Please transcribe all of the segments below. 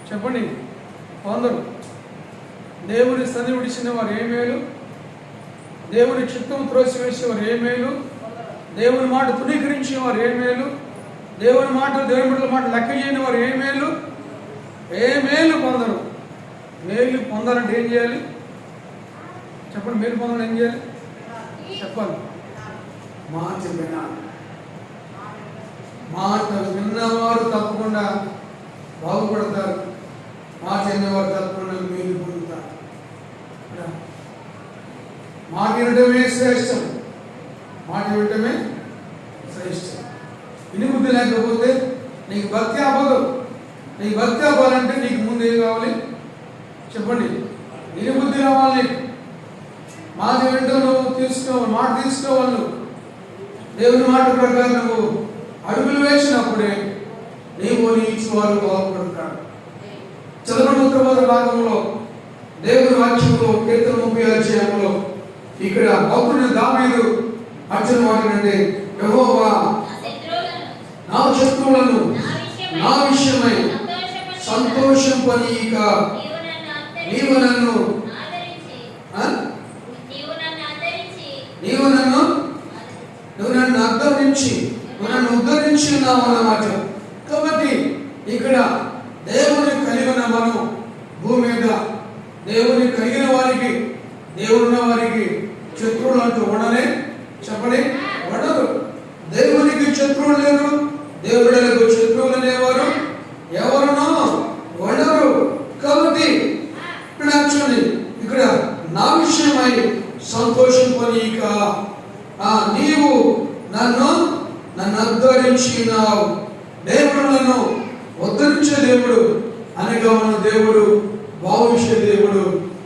చెప్పండి. కొందరు దేవుని సన్నిధి విడిచిన వారు ఏ మేలు, దేవుని చిత్తం త్రోసివేసే వారు ఏ మేలు, దేవుని మాట తృణీకరించిన వారు ఏ మేలు, దేవుని బిడ్డల మాట లెక్క చేయని వారు ఏ మేలు. పొందరు. మేలు పొందాలంటే ఏం చేయాలి చెప్పండి? మేలు పొందాలంటే ఏం చేయాలి చెప్పాలి? మాట వినాలి. మాట విన్నవారు తప్పకుండా బాగుపడతారు. మాట విన్నవారు తప్పకుండా మేలు పొందుతారు. మాట వినటమే శ్రేష్టం. మాట వినటమే శ్రేష్టం. వినిబుద్ధి లేకపోతే నీకు భక్తి అవ్వదు. నీకు భక్తి అవ్వాలంటే నీకు ముందు ఏం కావాలి చెప్పండి? వినిబుద్ధి రావాలి. నీకు మాట వింటూ నువ్వు తీసుకోవాలి. మాట తీసుకోవాలి. నువ్వు దేవుని మాట ప్రకారం నువ్వు అడుగులు వేసినప్పుడే నీవు నీచు వారు బాగుపడతాడు. చదవని ఉత్తరవాద భాగంలో దేవుని వాక్యంలో కీర్తన 30 అధ్యాయంలో ఇక్కడ భక్తుడు దావీదు అర్చన వాటినంటే యెహోవా నా శత్రువులను నా విషయమై సంతోషింపనీయక నీవు నన్ను ఉద్ధరించి ఉన్నావు అన్నమాట. కాబట్టి ఇక్కడ దేవుని కలిగిన మనం భూమి మీద దేవుని కలిగిన వారికి దేవుడున్న వారికి శత్రువులు అంటూ ఉండనే చెప్పండి. ఉండరు. దేవునికి శత్రువులు లేరు. దేవుడులకు శత్రువులు అనేవారు ఎవరునో ఉండరు. కాబట్టి ఇక్కడ చూడండి, ఇక్కడ నా విషయమై సంతోషింపనీక నీవు నన్ను ఉద్ధరించినావు. దేవుడు నన్ను ఉద్ధరించే దేవుడు అనగా మన దేవుడు బాగుంచే దేవుడు,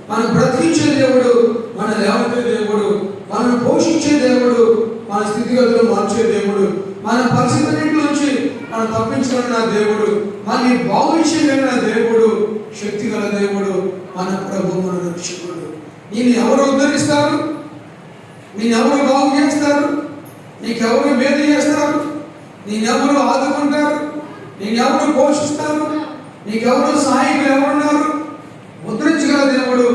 మనం బ్రతికించే దేవుడు, మన లేవనెత్తే దేవుడు, మనల్ని పోషించే దేవుడు, మన స్థితిగతులు మార్చే దేవుడు, మన పరిస్థితులన్నింటిలోంచి మనం తప్పించుకున్న దేవుడు, మనని బాగుంచగలిగిన దేవుడు, శక్తి గల దేవుడు మన ప్రభు, మన రక్షకుడు. నేను ఎవరు ఉద్ధరిస్తారు? నేను ఎవరు బాగు చేస్తారు? నీకెవరు మేలు చేస్తారు? నేనెవరు ఆదుకుంటారు? నేనెవరు పోషిస్తారు? నీకెవరు సహాయకులు ఎవరున్నారు? ఉద్ధరించగల దేవుడు,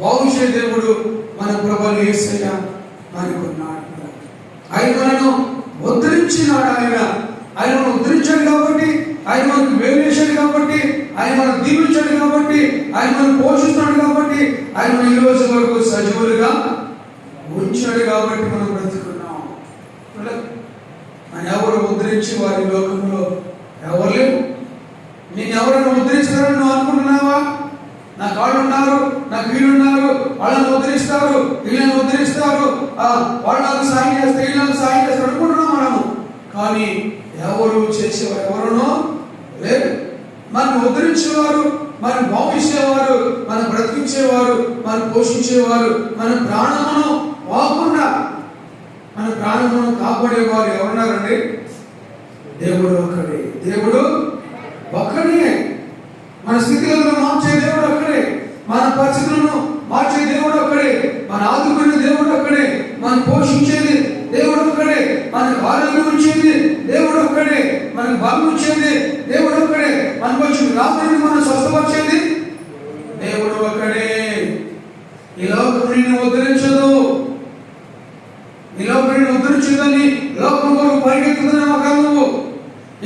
బాగుంచే దేవుడు మన ప్రభు యేసయ్య మనకున్నాడు. ఆయన మనను ఉద్ధరించినాడు. ఆయన మనం ఉద్ధరించాడు కాబట్టి, ఆయన మనకు మేలు చేశాడు కాబట్టి, ఆయన మనం దీవించాడు కాబట్టి, ఆయన మనం పోషిస్తున్నాడు కాబట్టి, ఆయన మన ఈ రోజు వరకు సజీవులుగా ఉంచాడు కాబట్టి మనం బ్రతుకున్నాం. మన ఎవరు ఉద్ధరించి వారి లోకంలో ఎవరు లేవు. నేను ఎవరైనా ఉద్ధరిస్తారని నువ్వు అనుకుంటున్నావా? నా కాళ్ళు ఉన్నారు, నాకు వీళ్ళున్నారు, వాళ్ళని ఉద్ధరిస్తారు, వీళ్ళని ఉద్ధరిస్తారు, వాళ్ళు నాకు సాయం చేస్తే వీళ్ళని సాయం చేస్తారు అనుకుంటున్నాం మనము. కానీ ఎవరు చేసేవారు ఎవరునో లేదు. మనం ఉద్ధరించేవారు, మనం భావించేవారు, మనం బ్రతికించేవారు, మనం పోషించేవారు, మన ప్రాణమును పోకుండా మన ప్రాణమును కాపాడేవారు ఎవరున్నారండి? దేవుడు ఒక్కడే. దేవుడు ఒక్కడే. మన స్థితిగతులను మార్చే దేవుడు ఒక్కడే. మన పరిస్థితులను మార్చే దేవుడు ఒక్కడే. మన ఆదుకునే దేవుడు ఒక్కడే. మనం పోషించేది దేవుడు ఒక్కడే. మనకు ఆరోగ్యం ఇచ్చేది దేవుడు ఒక్కడే. మనకు బలం ఇచ్చేది దేవుడు ఒక్కడే. మనకు వచ్చిన రాత్రిని మనం స్వస్థపరిచేది దేవుడు ఒక్కడే. ఈ లోకం నిన్ను ఉద్ధరించదు. ఈ లోకం నిన్ను ఉద్ధరించదని లోకం కొరకు పరిగెత్తుతున్న కాదు.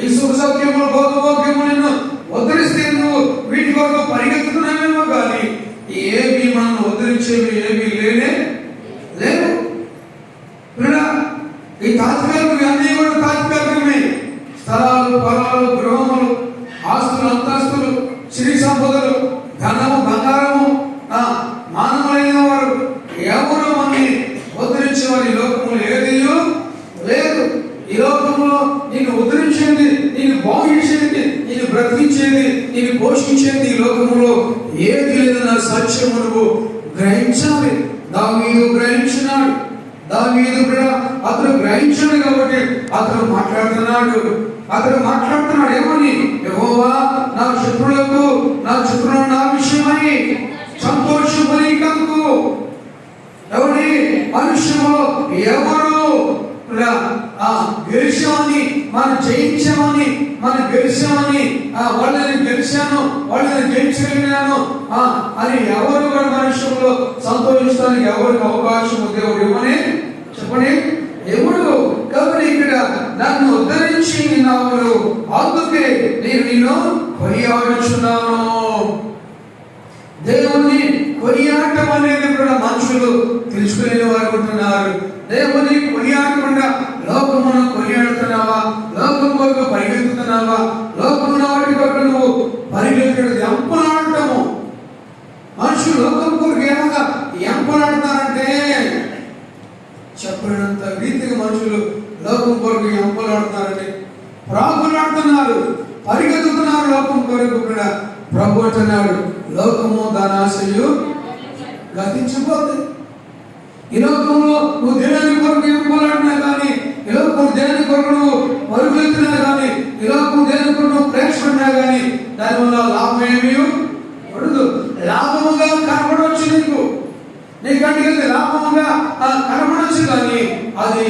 ఈ సుఖ సౌఖ్యములు భోగభోగ్యము నిన్ను ఉద్ధరిస్తే నువ్వు వీటి కొరకు పరిగెత్తుతున్నావేమో కానీ ఏమీ మనం ఉద్ధరించేవి ఏమీ లేనే లేవు. ఈ తాత్కాలికం అన్నీ కూడా తాత్కాలికమే. స్థలాలు, పొలాలు, గృహములు, ఆస్తులు, అంతస్తులు, సిరి సంపదలు, ధనము, బంగారము, మానవులైన వారు ఎవరు మనల్ని ఉద్ధరించేవారు ఈ లోకంలో ఏదియో లేదు. ఈ లోకంలో నిన్ను ఉద్ధరించేది, నిన్ను బాగుచేసేది, నిన్ను బ్రతికించేది, నిన్ను పోషించేది ఈ లోకంలో ఏది లేదన్న సత్యము నువ్వు గ్రహించాలి. దావీదు గ్రహించినాడు. దావీదు కూడా అతను గ్రహించాడు కాబట్టి అతను మాట్లాడుతున్నాడు. ఏమని? యెహోవా నా శత్రువులకు నా విషయమై సంతోషపరికంకు. ఎవరి మనుష్యులు ఎవరు దేశాన్ని మనం జయించామని, మనం గెలిచామని, వాళ్ళని గెలిచాను, వాళ్ళని జయించగలిగినాను అని ఎవరు కూడా మన విషయంలో సంతోషించడానికి ఎవరికి అవకాశం దేవుడు ఇవ్వని చెప్పండి, ఎవడు. కాబట్టి ఇక్కడ నన్ను ఉద్ధరించి నావలు, అందుకే నేను నిన్ను కొనియాడుచున్నాను. దేవుని కొనియాడటం అనేది కూడా మనుషులు తెలుసుకునే వారు ఉంటున్నారు. దేవుని కొనియాడకుండా లోకమును కొనియాడుతున్నావా? లోకం కొరకు పరిగెత్తుతున్నావా? లోకమున వాటి కొరకు నువ్వు పరిగెత్తడం ఎంపలాడటము. మనుషులు లోకం కొరకు ఏమగా ఎంపలాడతారంటే చెప్పినంత రీతిగా మనుషులు లోకం కొరకు ఎంపలాడుతున్నారంటే ప్రాకులాడుతున్నారు, పరిగెత్తుతున్నారు లోకం కొరకు. కూడా ప్రభు అంటున్నాడు, లోకము దాని ఆశలు గతించిపోతుంది. ఈ లోకంలో నువ్వు దేని కొరకు ఎంపలాడినా కానీ, ఈ లోకం దేని కొరకు నువ్వు పరుగులెత్తినా కానీ, ఈ లోకం దేని కొరకు నువ్వు ప్రేక్షకున్నా కానీ దానివల్ల లాభం ఏమీ ఉండదు. లాభముగా కనపడవచ్చు నీకంటే లాభముగా కనపడవచ్చు, కానీ అది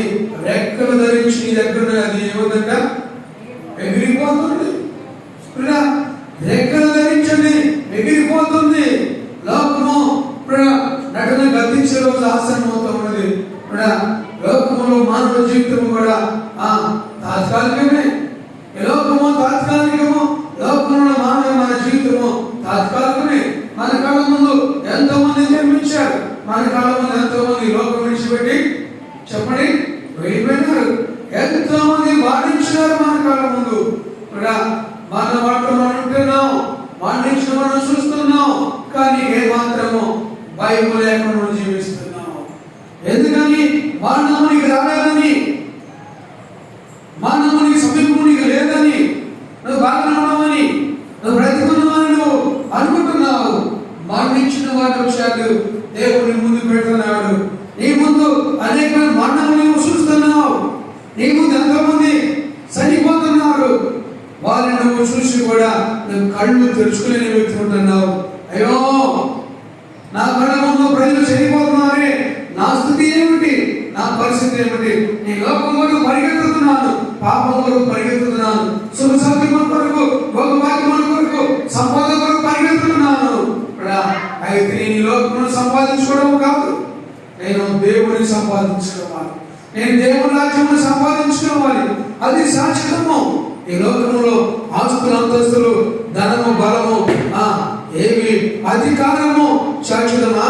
రెక్కలు ధరించి నీ దగ్గర అది ఏముందంట ఎగిరిపోతుంది. రెక్కలు ధరించండి, ఎగిరిపోతుంది. లోకము నటన గతించే రోజు ఆసన్నమవుతూ ఉన్నది. లోకములో మానవ జీవితం కూడా తాత్కాలికమే. లోకము తాత్కాలికము, లోకంలో మన జీవితము తాత్కాలికమే. మన కాళ్ళ ముందు ఎంతో మంది జన్మించారు, మన కాళ్ళ ముందు ఎంతో మంది లోకం విడిచిపెట్టి చెప్పండి వెళ్ళిపోయినారు. ఎంతో మంది వాడించినారు మన కాళ్ళ ముందు. మన వాటిలో మనం ఉంటున్నాం, వాడించిన మనం చూస్తున్నాం, కానీ ఏ మాత్రము భయం లేకుండా జీవిస్తున్నాం. ఎందుకని? మానవునికి రాలేదని, మానవునికి సమీపమునికి లేదని, నువ్వు బాగా ఉన్నావని, నువ్వు బ్రతికున్నావని నువ్వు అనుకుంటున్నావు. మరణించిన వాటి విషయాలు దేవుని ముందు పెడుతున్నాడు. నీ ముందు అనేక మరణములు నువ్వు చూస్తున్నావు. నీ ముందు ఎంతోమంది చనిపోతున్నారు. వారిని నువ్వు చూసి కూడా నువ్వు కళ్ళు తెరుచుకుని వెళ్తుంటున్నావు. అయ్యో, నా కళ్ళ ముందు ప్రజలు చనిపోతున్నారే, నా స్థితి ఏమిటి, నా పరిస్థితి ఏమిటి? నీ లోకం కొరకు పరిగెత్తుతున్నాను, పాపం కొరకు పరిగెత్తుతున్నాను, శుభ సంకల్పం కొరకు, భోగభాగ్యముల కొరకు, సంపద కొరకు పరిగెత్తుతున్నాను. అయితే నేను లోకమును సంపాదించుకోవడం కాదు, నేను దేవుడిని సంపాదించుకోవాలి, నేను దేవుని రాజ్యమును సంపాదించుకోవాలి. అది శాశ్వతము. ఈ లోకములో ఆస్తులు, అంతస్తులు, ధనము, బలము, ఏమి అధికారము శాశ్వతమా?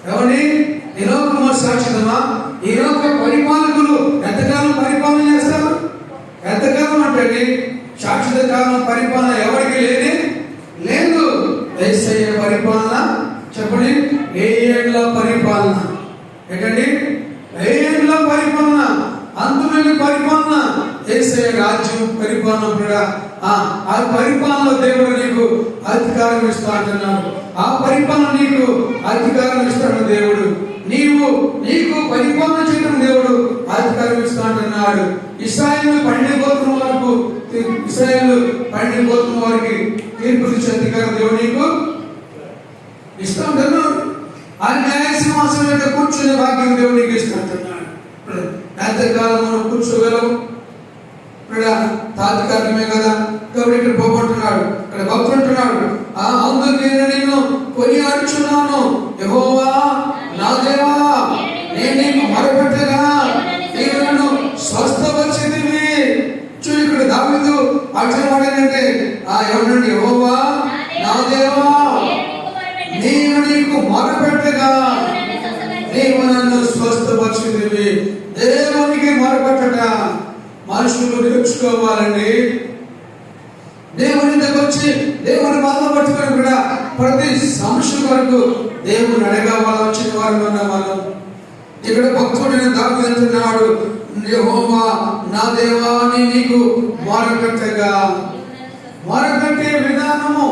ఎవరి? ఈ లోకము శాశ్వతమా? ఈ లోక పరిపాలకులు ఎంతకాలం పరిపాలన చేస్తారు? ఎంతకాలం అంటే శాశ్వత కాలం పరిపాలన ఎవరికి లేదు. యేసయ్య పరిపాలన చెప్పండి, ఏళ్ళ పరిపాలన. ఏంటండి? ఏళ్ళ పరిపాలన, అంతులేని పరిపాలన. యేసయ్య రాజ్యం పరిపాలన కూడా ఆ పరిపాలనలో దేవుడు నీకు అధికారం ఇస్తా అంటున్నాడు. ఆ పరిపాలన నీకు అధికారం ఇస్తాడు దేవుడు. నీకు పరిపాలన చేయడం దేవుడు అధికారం ఇస్తా అంటున్నాడు. ఇశ్రాయేలు పండిపోతున్న వరకు, ఇశ్రాయేలు పండిపోతున్న వారికి తీర్పు ఇచ్చే అధికారం దేవుడు నీకు ఇస్తా అంటున్నాడు. ఆ న్యాయ సింహాసనం యొక్క కూర్చునే భాగ్యం దేవుడు నీకు ఇస్తా అంటున్నాడు. ఎంతకాలం మనం కూర్చోగలము? తాత్కాలికమే కదా. కాబట్టి ఇక్కడ పోగొంటున్నాడు, ఇక్కడ భక్తుడు అంటున్నాడు, అందుకే నేను కొనియాడుచున్నాను. యెహోవా నా దేవా, నేను నీకు మొరపెట్టగా నీవు నన్ను స్వస్థపరిచితివి. చూడు, ఇక్కడ దావీదు అక్షరవాడేనంటే ఏమన్నాడు? యెహోవా నా దేవా, నేను నీకు మొరపెట్టగా నీవు నన్ను స్వస్థపరిచితివి. దేవునికి మొరపెట్టట మనుషులు నేర్చుకోవాలండి. దేవుని దగ్గర వచ్చి దేవుని బాధ పట్టుకొని కూడా ప్రతి సమస్య వరకు దేవుని అడగవాళ్ళ వచ్చిన వారు మనం. ఇక్కడ భక్తుడిని దాగుతున్నాడు, యెహోవా నా దేవా నీకు మొరపెట్టగా. మొరపెట్టే విధానము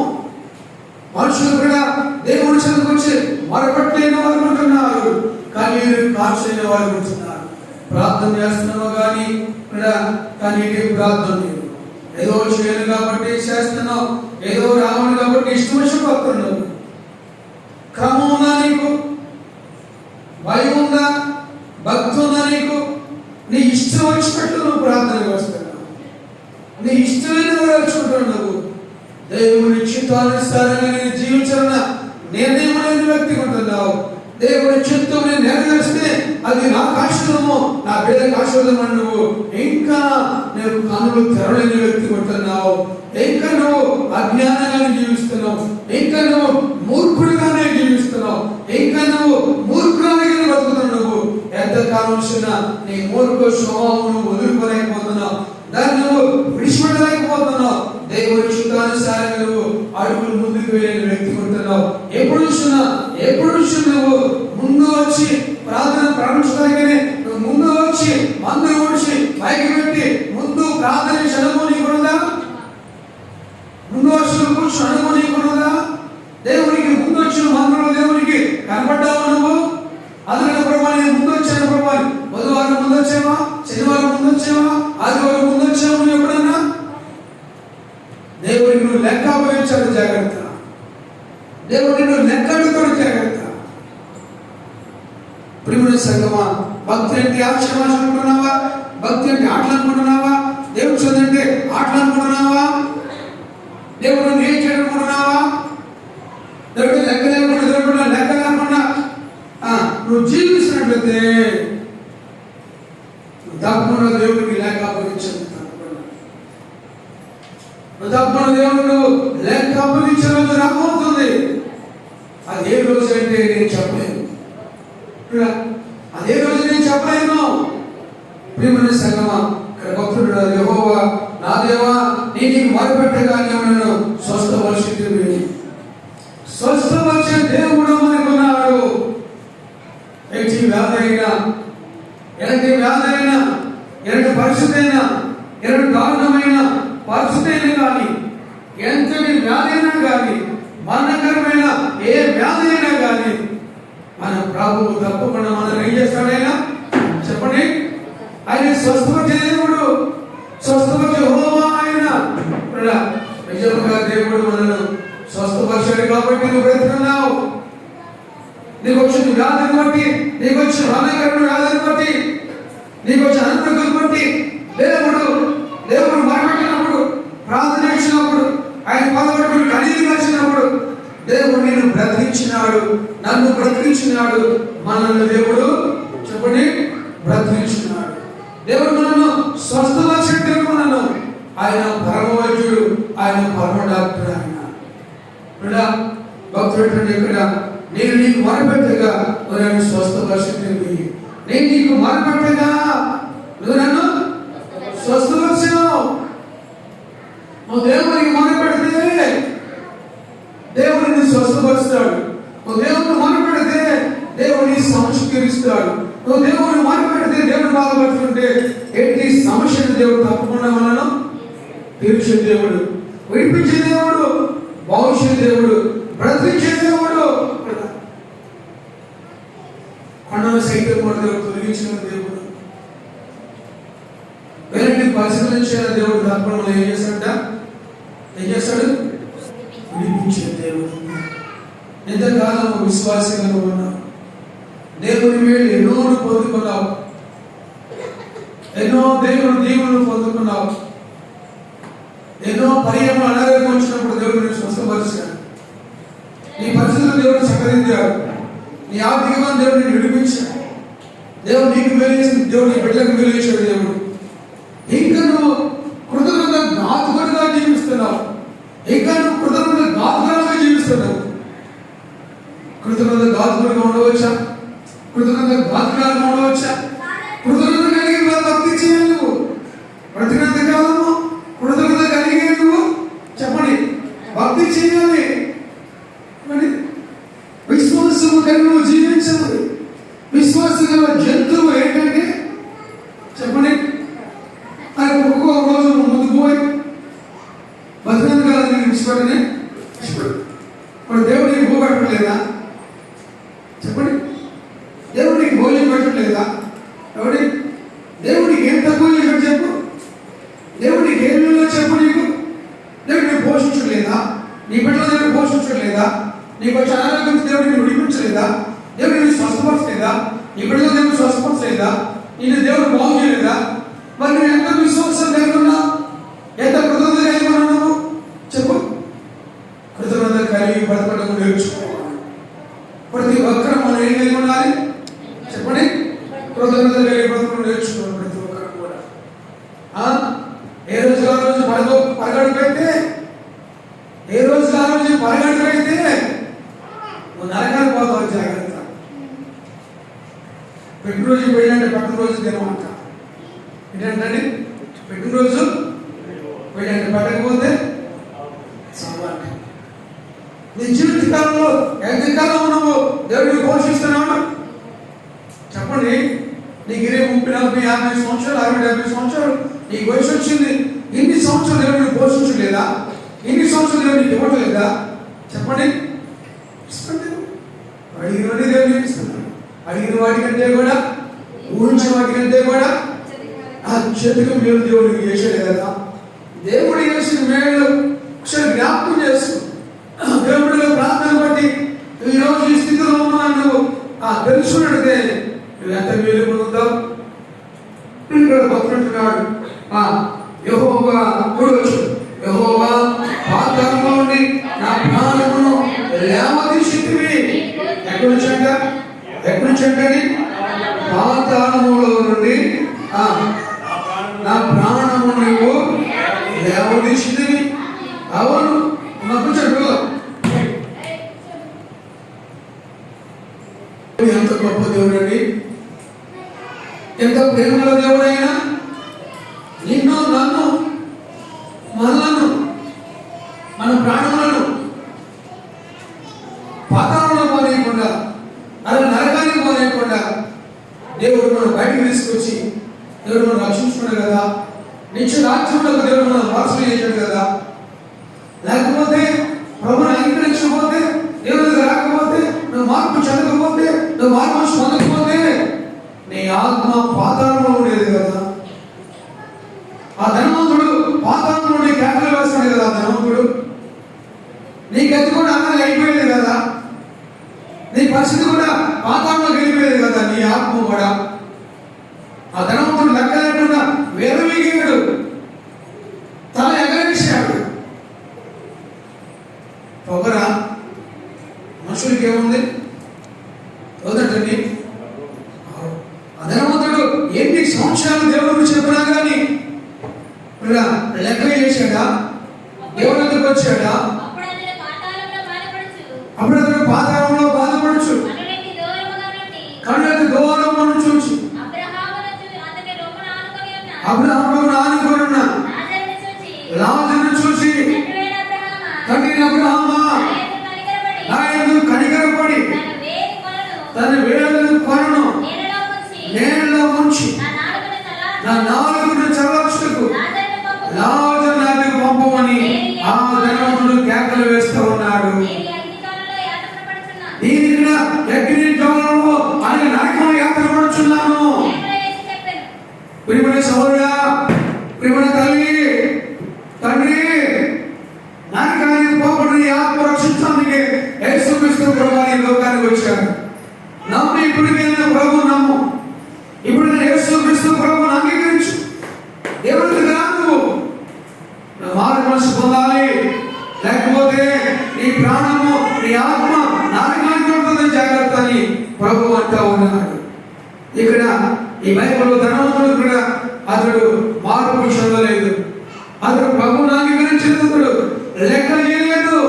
మనుషులు కూడా దేవుని చెందుకు వచ్చి మొరపెట్టలేని వారు ఉంటున్నారు, కానీ కాల్చిన వారు ఉంటున్నారు. ప్రార్థన చేస్తున్నావు కానీ ప్రార్థన లేదు. ఏదో చేయను కాబట్టి చేస్తున్నావు, ఏదో రావణు కాబట్టి ఇష్టం వచ్చిపోతున్నావు. క్రమం ఉందా నీకు? భయం ఉందా? భక్తి ఉందా నీకు? నీ ఇష్టం వచ్చినట్టు నువ్వు ప్రార్థన చేస్తున్నావు. నేర్చుకుంటున్నావు. దేవుని చిత్తానుసారంగా నేను జీవించాలన్న నిర్ణయం లేని వ్యక్తి ఉంటున్నావు. దేవుని చిత్తం నేను నెరవేరిస్తే అది నాకు ఆశీర్వాదము, నా బిడ్డలకు ఆశీర్వాదం అని నువ్వు ఇంకా నేను కన్నులు తెరలేని వ్యక్తి ఉంటున్నావు. ఇంకా నువ్వు అజ్ఞానంగానే జీవిస్తున్నావు. ఇంకా నువ్వు మూర్ఖుడిగానే జీవిస్తున్నావు. ఇంకా నువ్వు మూర్ఖురాలుగానే బతుకుతున్నావు. నువ్వు ఎంతకాలం నీ మూర్ఖ స్వభావం నువ్వు వదులుకోలేకపోతున్నావు. దాన్ని నువ్వు విడిచిపెట్టలేకపోతున్నావు. దేవుని చిత్తానుసారంగా నువ్వు అడుగులు ముందుకు వెళ్ళిన వ్యక్తి ఉంటున్నావు. ఎప్పుడు చూసినా నువ్వు ముందు వచ్చి ప్రార్థన ప్రారంభించడానికనే నువ్వు ముందు వచ్చి మందులు ఊడ్చి పైకి పెట్టి ముందు ప్రార్థన క్షణము నీకున్నదా? ముందు వచ్చిన కూర్చొని అనుభవం నీకున్నదా? దేవునికి ముందు వచ్చిన మందులు దేవునికి కనపడ్డావు నువ్వు? అందుకని ప్రభావ నేను ముందు వచ్చాను ప్రభావ. బుధవారం ముందు వచ్చావా? శనివారం ముందు వచ్చావా? ఆదివారం ముందు వచ్చావు? నువ్వు ఎప్పుడన్నా దేవుడికి నువ్వు లెక్క అప్పగించాడు. జాగ్రత్త. దేవుడికి నువ్వు లెక్క అడుగుతాడు. జాగ్రత్త. ప్రియమైన సంగమా, భక్తి అంటే ఆశ్చర్యం అనుకుంటున్నావా? భక్తి అంటే ఆటలు అనుకుంటున్నావా? దేవుడు చదువుంటే ఆటలు అనుకుంటున్నావా? దేవుడు ఏం చేయడం అనుకుంటున్నావా? దేవుడు లెక్క లేకుండా దేవుడు లెక్క లేకుండా నువ్వు జీవిస్తున్నట్లయితే తప్పకుండా దేవుడికి లెక్క అప్పగించాలి. తప్పకుండా దేవుడు లెక్క అప్పగించే రోజు రాబోతుంది. అది ఏ రోజు అంటే నేను చెప్పలేను. అదే రోజు నేను చెప్పలేను. ప్రియమైన సంగమా, ఇక్కడ భక్తుడు యెహోవా నా దేవా నేను నీకు మొరపెట్టగా నన్ను స్వస్థపరిచితివి. స్వస్థపరిచే దేవుడు అనుకున్నాడు. ఎట్టి వ్యాధి అయినా, ఎలాంటి వ్యాధి అయినా, ఎలాంటి పరిస్థితి అయినా, ఎలాంటి దారుణమైన పరిస్థితి అయినా కానీ, ఎంతటి వ్యాధి అయినా కానీ, మరణకరమైన ఏ వ్యాధి అయినా కానీ మన ప్రభువు తప్పకుండా మనం ఏం చేస్తాడైనా చెప్పండి. ఆయన స్వస్థపరిచే దేవుడు, స్వస్థపరిచే యెహోవా ఆయన. నిజంగా దేవుడు మనను స్వస్థపరిచాడు కాబట్టి నువ్వు బ్రతుకున్నావు. నీకు వచ్చిన వ్యాధిని బట్టి, నీకు వచ్చిన మరణకరమైన వ్యాధిని బట్టి, నీకు వచ్చిన అనారోగ్యం బట్టి దేవుడు మాట్లాడినప్పుడు, ప్రార్థన చేసినప్పుడు, ఆయన పదవట్టుకుని కన్నీరు వచ్చినప్పుడు దేవుడు నిన్ను బ్రతికించినాడు, నన్ను బ్రతికించినాడు, మనల్ని దేవుడు చెప్పండి బ్రతికించినాడు. దేవుడు మనల్ని స్వస్థపరిచే మనను. ఆయన పరమ వైద్యుడు, ఆయన పరమ డాక్టర్. ఆయన భక్తుడు ఇక్కడ నేను నీకు మొరపెట్టగా నువ్వు నన్ను స్వస్థపరిచితివి. నేను నీకు మొరపెట్టగా నువ్వు నన్ను స్వస్థపరిచావు. నువ్వు దేవునికి మొరపెడితే దేవుడు నిన్ను స్వస్థపరుస్తాడు. నువ్వు దేవుడిని మొరపెడితే దేవుడిని సంస్కరిస్తాడు. నువ్వు దేవుడిని మొరపెడితే దేవుడు బాధపడుతుంటే ఎట్టి సమస్యను దేవుడు తప్పకుండా మనను తీర్చే దేవుడు, విడిపించే దేవుడు, భవిష్యత్ దేవుడు, బ్రతికించే దేవుడు. కొండను సైతం కూడా తొలగించిన దేవుడు, ఎలాంటి పరిశీలించిన దేవుడు తప్పకుండా ఏం చేస్తాడు? విడిపించే దేవుడు. ఎంతకాలం విశ్వాసంగా ఉన్నావు. దేవుని మేలు ఎన్నో పొందుకున్నావు. ఎన్నో దేవుని దీవులను పొందుకున్నావు. ఎన్నో పర్యాలు అనారోగ్యం వచ్చినప్పుడు దేవుడిని స్వస్థపరిచాడు. నీ పరిస్థితులు దేవుడు చక్కదిద్దాడు. నీ ఆర్థికంగా దేవుడిని విడిపించాడు. దేవుడు నీకు వెలిగించిన దేవుడు నీ బిడ్డలకు వెలిగించాడు. దేవుడు ఇంకా నువ్వు కృతజ్ఞత ఘాతుకుడిగా జీవిస్తున్నావు. ఇంకా నువ్వు కృతజ్ఞత ఘాతుకులుగా జీవిస్తున్నావు. కృతజ్ఞత ఘాతుకుడిగా ఉండవచ్చా? కృతజ్ఞత ఘాతుకులుగా ఉండవచ్చా? కృతజ్ఞత కలిగి భక్తి చేయాలి. నువ్వు ప్రతిజ్ఞత కాలము కృతజ్ఞత కలిగే నువ్వు చెప్పండి భక్తి చేయాలి. మరి విశ్వాసము కలిగి నువ్వు జీవించాలి. విశ్వాసం గల జంతువు ఏంటంటే చెప్పండి, అది ఒక్కొక్క రోజు ముందుకు పోయి బతికినంత కాలం విడిచిపెట్టనే ఇప్పుడు దేవుడికి భూ పెట్టలేదా? చెప్పండి, దేవుడికి భోజనం పెట్టలేదా? ఎవడి దేవుడికి ఏం తక్కువ చేశాడు చెప్పు? దేవుడికి ఏం చెప్పు? నీకు దేవుడిని పోషించలేదా? నీ బిడ్డల దేవుడు పోషించలేదా? నీకు వచ్చే అనారోగ్యం దేవుడిని విడిపించలేదా? దేవుడిని స్వస్థపరచలేదా? నీ బిడ్డల దేవుడు స్వస్థపరచలేదా? నిన్ను దేవుడు బాగు చేయలేదా? మరి నువ్వు ఎంత విశ్వాసం లేకున్నా, ఎంత కృతజ్ఞత కలిగి ఉన్నావు? కలిగి బ్రతకడం నేర్చుకోవాలి. ప్రతి ఒక్కరు మనం ఏం కలిగి ఉండాలి చెప్పండి? కృతజ్ఞత కలిగి బ్రతకడం నేర్చుకోవాలి ప్రతి ఒక్కరు కూడా. ఏ రోజు ఆ రోజు పరగడుకైతే నువ్వు నరకానికి పోతావు. జాగ్రత్త. పెట్టినరోజు పోయినంటే పక్కన రోజు తినమంట. ఏంటంటే పెట్టినరోజు పోయినంటే పట్టకపోతే చావంట. నీ జీవిత కాలంలో ఎంతకాలం నువ్వు దేవుడిని పోషిస్తున్నావు చెప్పండి? నీకు 20, 30, 40, 50 సంవత్సరాలు, 60, 70 సంవత్సరాలు నీకు వయసు వచ్చింది. ఇన్ని సంవత్సరాలు దేవుడిని పోషించలేదా? ఇన్ని సంవత్సరాలు దేవుడిని ఇవ్వట్లేదా? చెప్పండి. అడిగినవన్నీ దేవుడిని ఇస్తున్నాడు. అడిగిన వాటికంటే కూడా, ఊహించిన వాటికంటే కూడా అత్యధిక మేలు దేవుడికి చేసేది కదా. దేవుడు చేసిన మేలు ఒకసారి జ్ఞాపకం చేస్తూ దేవుడిలో ప్రార్థన బట్టి ఈరోజు ఈ స్థితిలో ఉన్నాను నువ్వు తెలుసుకున్నట్టే నువ్వు ఎంత మేలు పొందుతావు. ఇక్కడ భక్తుడున్నాడు యెహోవా చూడవచ్చు. యెహోవా పాతాళంలో నుండి నా ప్రాణమును లేవదీసితివి. ఎక్కడి నుంచి అంటే పాతాళములో నుండి నా ప్రాణము నువ్వు లేవదీసితివి. అవును నాకు చెప్పు. ఎంత గొప్ప దేవుడు అండి, ఎంత ప్రేమల దేవుడైనా నిన్ను నన్ను మనలను మన ప్రాణములను పాతాళంలో పోలేకుండా అలా నరకానికి పోలేకుండా దేవుడు మనం బయటకు తీసుకొచ్చి దేవుడు మనం రక్షించుకున్నాడు కదా. నిత్య రాజ్యంలో దేవుడు మనం వారసులు చేశాడు కదా. లేకపోతే ప్రభుని అంగీకరించకపోతే, దేవుడి రాకపోతే, నువ్వు మార్పు చెందకపోతే, నువ్వు మార్పు పొందకపోతే నీ ఆత్మ పాతాళంలో ఉండేది కదా. ఆ ధనవంతుడు పాతాళంలో ఉండి కేకలు వేస్తాడు కదా. ఆ ధనవంతుడు నీ గతి కూడా అలాగే అయిపోయేది కదా. నీ పరిస్థితి కూడా పాతాళంలోకి వెళ్ళిపోయేది కదా. నీ ఆత్మ కూడా ఆ ధనవంతుడు లెక్క లేకుండా వేరవేగాడు, తల ఎగరేశాడు. పొగరా మనుషులకి ఏముంది వదటండి. ధనవంతుడు ఎన్ని సంవత్సరాలు దేవుడు చెప్పినా కానీ లెక్క చేశాడా? దేవుడి దగ్గరకు వచ్చాడా? అప్పుడు అతను పాతాళంలో బాధపడచ్చు. కళ్ళకి దూరం అని చూసి అబ్రహామును ఆనుకొని ఉన్న లాజరును చూసి తండ్రి అబ్రహామా నా యందు కనికరపడి తన వేలును కొనను నేలలో ముంచి నా నాలుగును చల్లచుటకు లాజరు నాటికి పంపమని ఆ ధనవంతుడు కేకలు వేస్తూ ఉన్నాడు. దీనికిన అగ్ని జ్వాలలో ఆయన నరకంలో యాత్ర పడుచున్నాను. ప్రియమైన సోదరుడా, ప్రియమైన తల్లి, తండ్రి, నరకానికి పోకుండా నీ ఆత్మ రక్షించడానికి యేసుక్రీస్తు ప్రభువు ఈ లోకానికి వచ్చాడు. నమ్ము, ఇప్పటికైనా ప్రభువు నమ్ము. ఇప్పుడు యేసుక్రీస్తు ప్రభువును అంగీకరించు. దేవుడికి రాదు మారు మనసు పొందాలి. లేకపోతే నీ ప్రాణము, నీ ఆత్మ నరకానికి ఉంటుందని జాగ్రత్త అని ప్రభువు అంటూ ఉన్నాడు. ఇక్కడ ఈ బైబిల్లో ధనవంతుడు కూడా అతడు మార్పు చెందలేదు. అతడు ప్రభువును అంగీకరించినందుడు లెక్క చేయలేదు.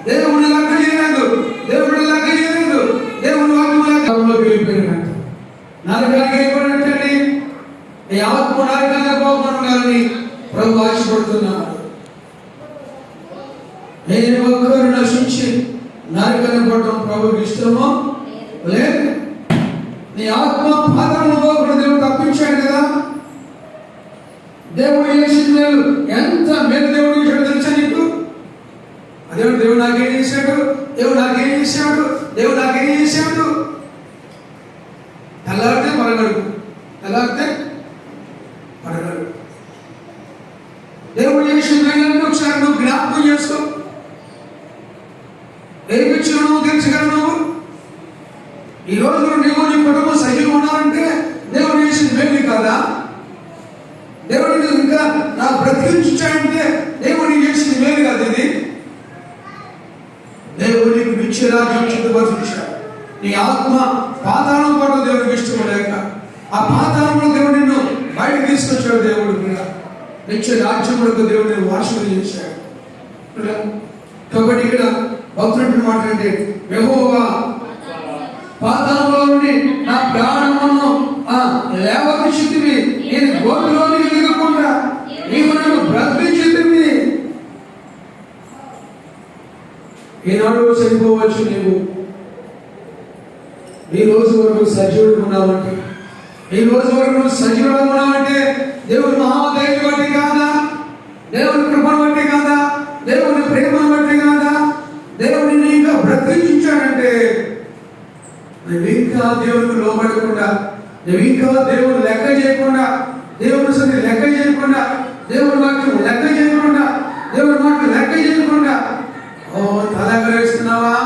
దేవుడిని లెక్క చేయలేదు. దేవుడి లెక్క చేయలేదు. దేవుడి వాక్యం లెక్కలోకి వెళ్ళిపోయినట్టు నరకానికి వెళ్ళిపోయినట్టండి. ఈ ఆత్మ నరకంగా పోకూడదని ప్రభు ఆశపడుతున్నాడు. నేను ఒక్కరు నశించి నరకాన్ని పోవడం ప్రభుకి ఇష్టమో లేదు. నీ ఆత్మ పాత్రలో పోకుండా దేవుడు తప్పించాడు కదా. దేవుడు చేసిన మేలు ఎంత మేలు దేవుడు చేశాడు తెలుసా నీకు? దేవుడు నాకేం చేశాడు? దేవుడు నాకేం చేశాడు? దేవుడు నాకేం చేశాడు? తెల్లారితే పరగడు, తెల్లారితే పరగడు. దేవుడు చేసిన మేలు ఒకసారి నువ్వు జ్ఞాపకం చేసుకో. ఏమిచ్చినా నువ్వు తెలుసుగలవు. ఈ రోజు నువ్వు నీ కుటుంబం సజీవం ఉన్నారంటే దేవుడు చేసిన మేలు కదా. దేవుడు ఇంకా నాకు బ్రతికించాడంటే దేవుడు చేసిన మేలు కాదు ఇది. దేవుడు నీకు నిత్య రాజ్యం సిద్ధపరిచాడు. నీ ఆత్మ పాతాళం కూడా దేవుడికి ఇష్టం లేక ఆ పాతాళంలో దేవుడు నిన్ను బయటకు తీసుకొచ్చాడు. దేవుడు కూడా నిత్య రాజ్యములకు దేవుడు నేను వారసులు చేశాడు. కాబట్టి ఇక్కడ భక్తుడు మాట్లాడితే యెహోవా పాతాళంలో నుండి నా ప్రాణమును లేవదీసితివి, నేను గోతిలోనికి దిగకుండా నీవు నన్ను బ్రతికించితివి. ఈనాడు చనిపోవచ్చు నీవు, ఈ రోజు వరకు సజీవుడు ఉన్నావంటే, ఈ రోజు వరకు నువ్వు సజీవుడు ఉన్నావంటే దేవుడు మహాదైవం బట్టి కాదా, దేవుని కృపను బట్టి కాదా, దేవుని ప్రేమను బట్టి కాదా, దేవుడిని ఇంకా బ్రతికించాడంటే నువ్వు ఇంకా దేవునికి లోబడకుండా, నువ్వు ఇంకా దేవుడు లెక్క చేయకుండా, దేవుడి సన్ని లెక్క చేయకుండా, దేవుడి వాక్యం లెక్క చేయకుండా, దేవుడి వాక్యం లెక్క చేయకుండా తలగరేస్తున్నావా,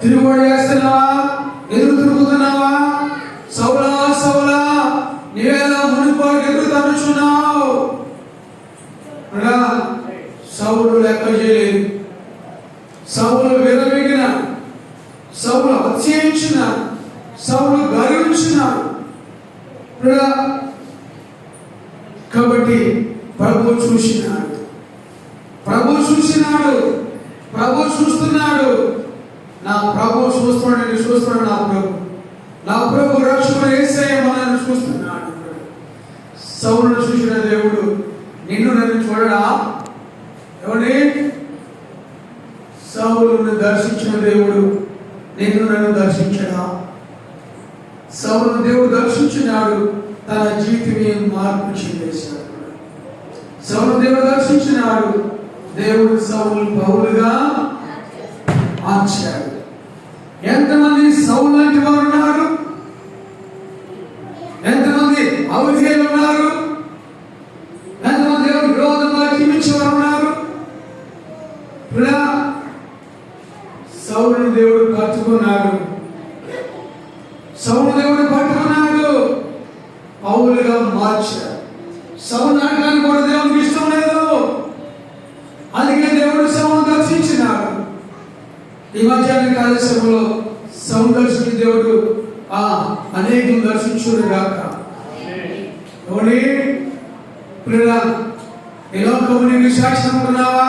తిరుగుబాటు చేస్తున్నావా, ఎదురు తిరుగుతున్నావా? సౌలా సౌలా నీవేలా మునిపోయి ఎదురు తనుచున్నావు. సౌలు లెక్క చేయలేదు, సౌలు విరమిగిన, సౌలు అత్యయించిన, సౌలు గర్వించినాడు. కాబట్టి ప్రభు చూసినాడు, ప్రభు చూసినాడు, ప్రభు చూస్తున్నాడు. నా ప్రభు చూస్తున్నాడు, చూస్తున్నాడు. నా ప్రభు రక్షకుడు యేసయ్య మనల్ని చూస్తున్నాడు. సౌలును చూసిన దేవుడు నిన్ను నన్ను చూడడా? ఎవరి సౌలును దర్శించిన దేవుడు నిన్ను నన్ను దర్శించడా? సౌలును దేవుడు దర్శించినాడు, తన జీవితం మార్పు చెందేశాడు. సౌలు దేవుడు దర్శించినాడు, దేవుడు సౌలు పౌలుగా మార్చాడు. ఎంతమంది సౌలు లాంటి వారు ఉన్నారు, ఎంతమంది అవిధేయులు ఉన్నారు, ఎంతమంది దేవుడు విరోధంగా జీవించేవారు ఉన్నారు. సౌలును దేవుడు పట్టుకున్నాడు, సౌలు దేవుడు పట్టుకున్నాడు, పౌలుగా మార్చాడు. సౌలు నాటకాన్ని కూడా దేవుడికి ఇష్టం లేదు, అందుకే దేవుడు సౌలును దర్శించినాడు. ఈ మధ్యాహ్న కాల సమయంలో సౌలు దర్శించిన దేవుడు అనేకం దర్శించుడు గాక. ఈ లోకమునికి సాక్షి అనుకున్నావా?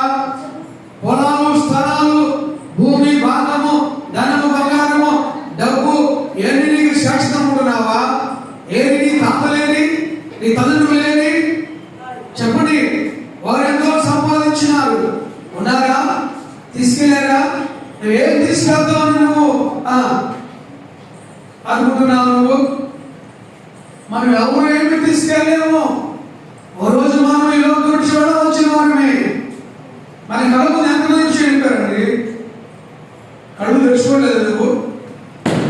పొలాలు, స్థలాలు, భూమి, భాగము, ధనము, బంగారము, డబ్బు ఎన్ని నీకు సాక్షి అనుకున్నావా? ఏది నీ తాతలేని, నీ తల్లిదండ్రులు లేని? చెప్పండి, వారు ఎంతో సంపాదించినారు, ఉన్నారా? తీసుకెళ్ళారా? నువ్వేం తీసుకెళ్తావు నువ్వు అనుకుంటున్నావు? నువ్వు మనం ఎవరు ఏమి తీసుకెళ్ళలేము. ఓ రోజు మనం ఈ లోకం నుంచి వచ్చిన వారమే. మన కడుపు ఎంతమంది చెప్పారండి? కడుపు తెచ్చుకోలేదు నువ్వు,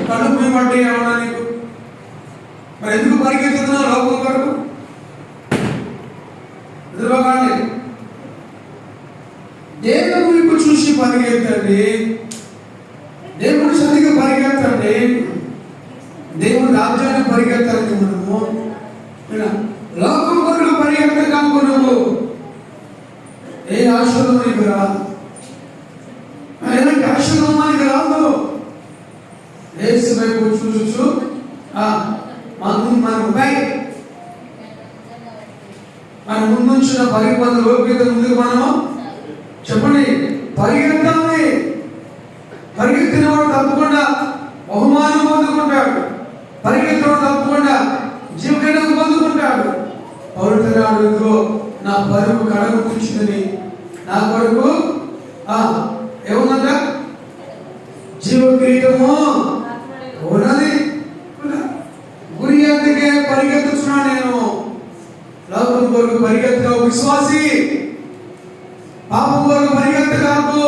కడుపు మీ పట్టి ఏమన్నా నీకు? మరి ఎందుకు పరిగెత్తుతున్నావు లోకం వరకు? ఎదురుగాండి, దేవుని వైపు చూసి పరిగెత్తండి, దేవుని సన్నిధికి పరిగెత్తండి, దేవుని రాజ్యాన్ని పరిగెత్తాలి. మనము లోకం వరకు పరిగెత్తకాకు. నువ్వు ఏ ఆశీర్వాదం నీకు రాదు, ఎలాంటి ఆశీర్వాదం మనకి రాదు. యేసు వైపు చూచు మన ముందుంచిన పరిపద లోక్యత ముందుకు మనము చెప్పండి పరిగెత్తాలి. పరిగెత్తిన వాడు తప్పకుండా బహుమానం పొందుకుంటాడు, పరిగెత్తిన వాడు తప్పకుండా జీవకైనా పొందుకుంటాడు. పౌరుతున్నాడు, ఇదిగో నా పరుగు కడకు కూర్చుందని నా కొరకు ఏముందంట? జీవ కిరీటము ఉన్నది. గురి అందుకే పరిగెత్తుచున్నా నేను. లోకం కొరకు పరిగెత్తు విశ్వాసి, పాపం కొరకు పరిగెత్త కాకు,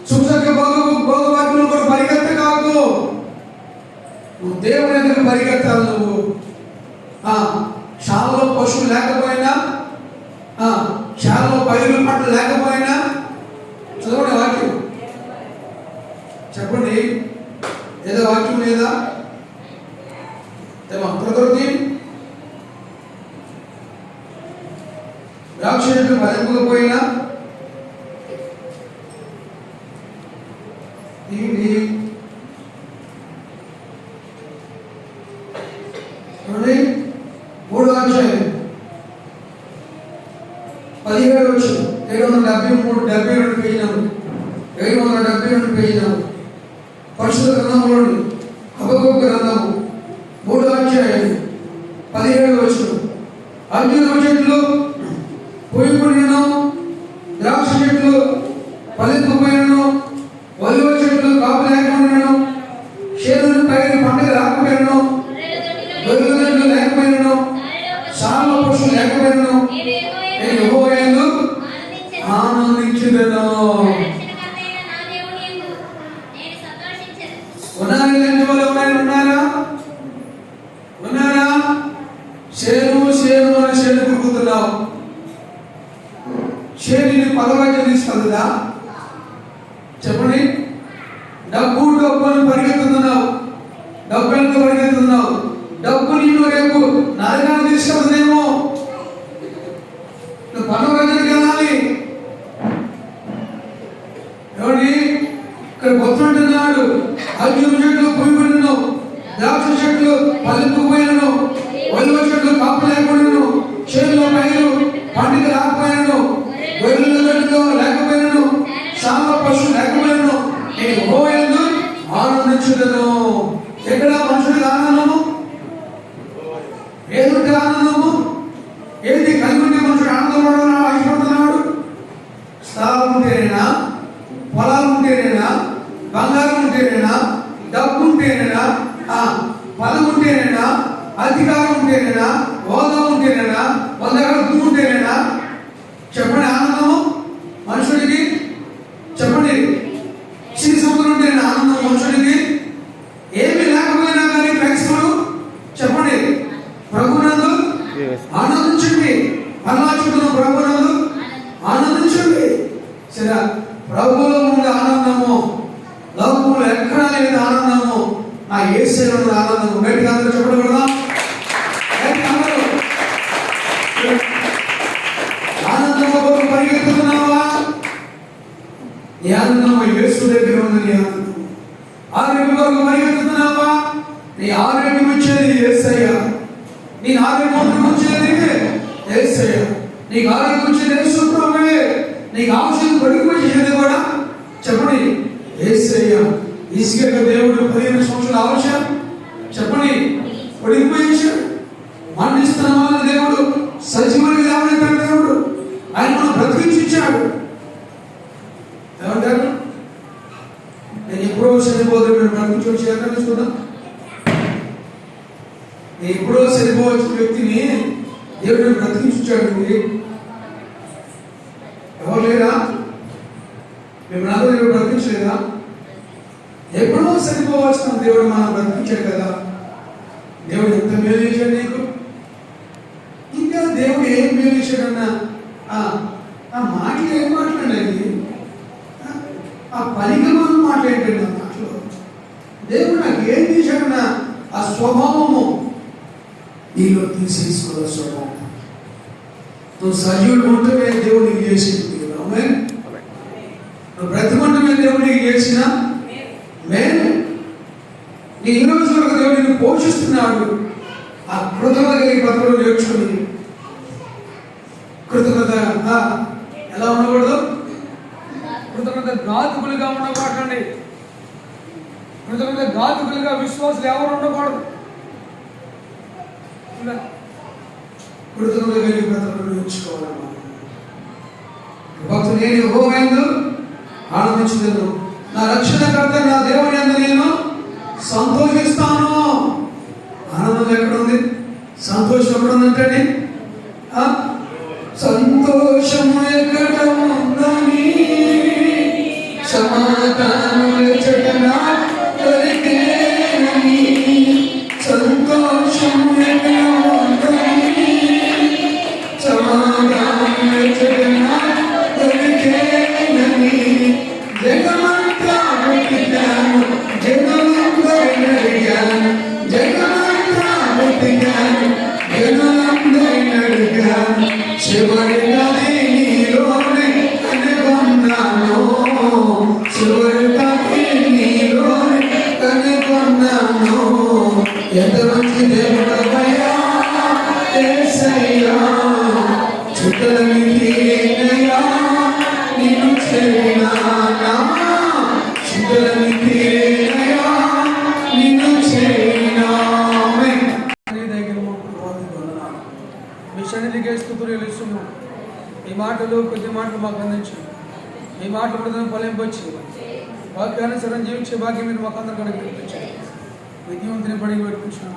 సుఖ భోగవాక్యం కొరకు పరిగెత్త కాకు. నువ్వు దేవుని ఎందుకు పరిగెత్తాలి? నువ్వు శాలలో పశువులు లేకపోయినా, శాలలో పైరు పంటలు లేకపోయినా, చదవండి వాక్యం, చెప్పండి. ఏదో వాక్యం లేదా? ప్రకృతి ద్రాక్ష చెట్లు ఫలింపకపోయినా, ఇది 3వ అధ్యాయం 17 వచనం 772 పేజీ నంబర్ 772 పేజీ నంబర్ పరిశుద్ధ గ్రంథంలోని హబక్కూకు గ్రంథము 3వ అధ్యాయం 17 వచనం. అంజూరపు చెట్లు పూయబడినను, ద్రాక్ష చెట్లు ఫలింపబడినను, ఒలివ చెట్లు కాపు లేకపోయినను, చేనుల పైన పంటలు రాకపోయినను, గొర్రెలు లేకపోయినను, సాల పశువులు లేకపోయినను, నేను యెహోవాయందు ఆనందించుదును. ఉన్నారా? చేను అని చేను కురుకుతున్నావు. చేతిని పదవాక్యం తీసుకెళ్తుందా? చెప్పండి. డబ్బు అని పరిగెత్తుతున్నావు. డబ్బు ఎంత పరిగెత్తుతున్నావు? డబ్బు నిన్ను రేపు నరకాన్ని తీసుకెళ్తుందేమో. నువ్వు పదవాక్యానికి వెళ్ళాలి. ఎవరి ఇక్కడ బొత్తుంటున్నాడు. అంజూరపు చెట్లు పూయబడినను, ద్రాక్ష చెట్లు ఫలింపబడినను, ఒలివ చెట్లు కాపు లేకపోయినను, చేనులో పైరు పండుగ రాకపోయినను, గొర్రెలు లేకపోయినను, సామ పశువు లేకపోయినను, నేను యెహోవాయందు ఆనందించుదును. ఎక్కడ మనుషుడికి ఆనందము? ఏదుంటే ఆనందము? ఏది కలిగి ఉంటే మనుషుడు ఆనందపడాలని ఆశపడుతున్నాడు? స్థలం ఉంటేనేనా? పొలాలు ఉంటేనేనా? బంగారం ఉంటేనేనా? డబ్బు ఉంటేనేనా? పదం ఉంటేనేనా? అధికారం ఉంటేనేనా? హోదా ఉంటేనేనా? 100 ఎకరాల భూమి ఉంటేనేనా? చెప్పండి. ఆనందము మనుషుడికి చెప్పండి. సిరి సముద్రం ఉంటేనే ఆనందం మనుషుడికి. ఏమి లేకపోయినా కానీ క్రైస్తవుడు చెప్పండి ప్రభునందు ఆనందించండి. పరమాత్ముడు ప్రభునందు ఆనందించండి. సరే, ప్రభువులో ఉండే ఆనందము లోకంలో ఎక్కడా లేని ఆనందము నా యేసులో ఉన్న ఆనందము. గట్టిగా అందరూ చెప్పండి కదా. ఆనందంలో పరిగెత్తుతున్నావా? నీ ఆనందము యేసు దగ్గర ఉంది. నీ ఆనందం ఆరోగ్యం కొరకు పరిగెత్తుతున్నావా? నీ ఆరోగ్యం వచ్చేది యేసయ్య. నీ ఆరోగ్యం వచ్చేది యేసయ్య. నీకు ఆరోగ్యం వచ్చేది యేసు ప్రభువే. నీకు ఆశలు పడిపోయేది కూడా చెప్పండి యేసయ్య. ఇసుక దేవుడు 15 సంవత్సరాల ఆశ చెప్పండి పడిపోయేశాడు. మరణిస్తున్న వాళ్ళ దేవుడు సజీవుడిగా లేవనెత్తాడు. దేవుడు ఆయన మనం బ్రతికించాడు. ఏమంటారు? నేను ఎప్పుడో చనిపోతే బ్రతికించి చూద్దాం. నేను ఎప్పుడో చనిపోవచ్చిన వ్యక్తిని దేవుడు బ్రతికించాడు. ఎవరు లేరా? మిమ్మల్ని అందరూ దేవుడు బ్రతికించలేదా? ఎప్పుడో చనిపోవచ్చిన దేవుడు మనం బ్రతికించాడు కదా. దేవుడు ఎంత మేలు చేశాడు నీకు. ఇంకా దేవుడు ఏం మేలు చేశాడన్నా ఆ మాటలు ఏం మాట్లాడండి? ఆ పనిగమన మాట ఏంటండి? ఆ మాటలో దేవుడు నాకు ఏం చేశాడన్నా ఆ స్వభావము నీలో తీసేసుకోవాలి. స్వభావం నువ్వు సజీవుడు ఉంటమే దేవుడికి చేసింది. నువ్వు బ్రతికుంటమే దేవుడికి చేసిన మేలు. నీ ఈ రోజు వరకు దేవుడిని పోషిస్తున్నాడు. ఆ కృతజ్ఞత కలిగి బ్రతుకులు నేర్చుకుని కృతజ్ఞత ఎలా ఉండకూడదు? కృతజ్ఞత ఘాతుకులుగా ఉండకూడదండి. కృతజ్ఞత ఘాతుకులుగా విశ్వాసులు ఎవరు ఉండకూడదు. కృతజ్ఞత కలిగి బ్రతుకులు నేర్చుకోవాలి. భక్తులు నేను యెహోవాయందు ఆనందించుదును. నా రక్షణకర్త నా దేవుని యందు నేను సంతోషిస్తాను. ఆనందం ఎక్కడుంది? సంతోషం ఎక్కడుందంటే సంతోషము ఎక్కడ ఉందని సమాధానం చెడనా దొరికేనని. సంతోషము ఎక్కడ ఉందని సమాధానం చెడనా దొరికేనని. జగమంతా వెతికాను, జగమందరిని అడిగాను, జగమంతా వెతికాను, జగమందరిని అడిగాను. చివరిగా నీలోనే యేసయ్యా చింతలన్నీ తీరేనయ్యా నిన్ను చేరినా చింతలన్నీ తీరేనయ్యా నిన్ను చేరినా. నీ దగ్గర మీ సన్నిధికే స్తుతులు చెల్లిస్తున్నాం. ఈ మాటలు కొద్ది మాటలు మాకు అందించండి. ఈ మాట ప్రజలను ఫలింపొచ్చి వాక్యానుసరం జీవించే భాగ్యం మీరు మాకు అందరికీ కనిపించండి. విద్యావంతుని పడి నడిపించినాం.